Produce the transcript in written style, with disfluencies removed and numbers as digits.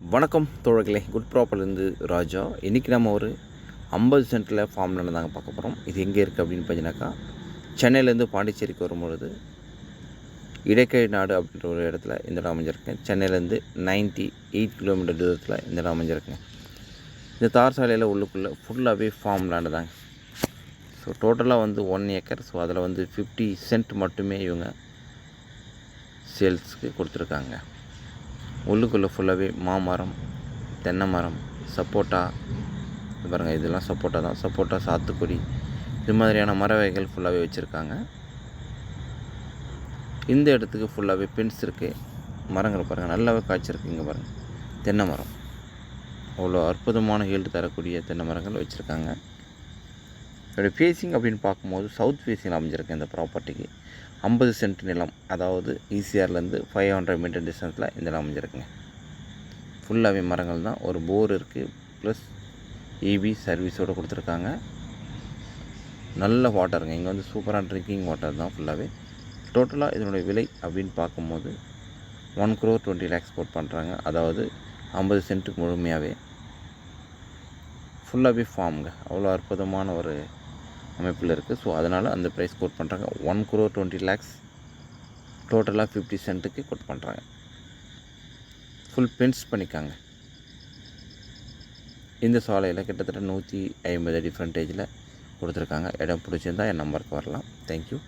வணக்கம் தோழர்களே, குட் ப்ராப்பர்லேருந்து ராஜா. இன்றைக்கி நம்ம ஒரு 50 சென்ட்டில் ஃபார்ம் லேண்ட் தாங்க பார்க்க போகிறோம். இது எங்கே இருக்குது அப்படின்னு பார்த்தீங்கன்னாக்கா, சென்னையிலேருந்து பாண்டிச்சேரிக்கு வரும்பொழுது இடைக்கை நாடு அப்படின்ற ஒரு இடத்துல இந்த இடம் அமைஞ்சிருக்குங்க. சென்னையிலேருந்து 98 கிலோமீட்டர் தூரத்தில் இந்த இடம் அமைஞ்சிருக்குங்க. இந்த தார் சாலையில் உள்ளுக்குள்ளே ஃபுல்லாகவே ஃபார்ம் லேண்டு தாங்க. ஸோ டோட்டலாக வந்து 1 ஏக்கர். ஸோ அதில் வந்து 50 சென்ட் மட்டுமே இவங்க சேல்ஸுக்கு கொடுத்துருக்காங்க. உள்ளுக்குள்ளே ஃபுல்லாகவே மாமரம், தென்னை மரம், சப்போட்டா, இது பாருங்கள், இதெல்லாம் சப்போட்டா தான். சப்போட்டா, சாத்துக்குடி, இது மாதிரியான மர வகைகள் ஃபுல்லாகவே வச்சுருக்காங்க. இந்த இடத்துக்கு ஃபுல்லாகவே பென்ஸ் இருக்குது. மரங்கள் பாருங்கள், நல்லாவே காய்ச்சிருக்கு. இங்கே பாருங்கள், தென்னை மரம் அவ்வளோ அற்புதமான ஹீல்டு தரக்கூடிய தென்னை மரங்கள் வச்சுருக்காங்க. இதோடைய ஃபேஸிங் அப்படின்னு பார்க்கும்போது சவுத் ஃபேஸிங் அமைஞ்சிருக்கு. இந்த ப்ராப்பர்ட்டிக்கு 50 சென்ட் நிலம், அதாவது ஈசிஆர்லேருந்து 500 மீட்டர் டிஸ்டன்ஸில் இந்த இடம் அமைஞ்சிருக்குங்க. ஃபுல்லாகவே மரங்கள் தான். ஒரு போர் இருக்குது, ப்ளஸ் இபி சர்வீஸோடு கொடுத்துருக்காங்க. நல்ல வாட்டருங்க. இங்கே வந்து சூப்பரான ட்ரிங்கிங் வாட்டர் தான் ஃபுல்லாகவே. டோட்டலாக இதனுடைய விலை அப்படின்னு பார்க்கும்போது 1,20 lakhs கோட் பண்ணுறாங்க. அதாவது 50 சென்ட்டுக்கு முழுமையாகவே ஃபுல்லாகவே ஃபார்முங்க. அவ்வளோ அற்புதமான ஒரு அமைப்பில் இருக்குது. ஸோ அதனால் அந்த ப்ரைஸ் கோட் பண்ணுறாங்க. 1,20 lakhs, டோட்டலாக 50 சென்ட்டுக்கு கோட் பண்ணுறாங்க. ஃபுல் பென்ஸ் பண்ணிக்காங்க. இந்த சாலையில் கிட்டத்தட்ட 150 அடி ஃப்ரண்டேஜில் கொடுத்துருக்காங்க. இடம் பிடிச்சிருந்தால் என் நம்பருக்கு வரலாம். தேங்க்யூ.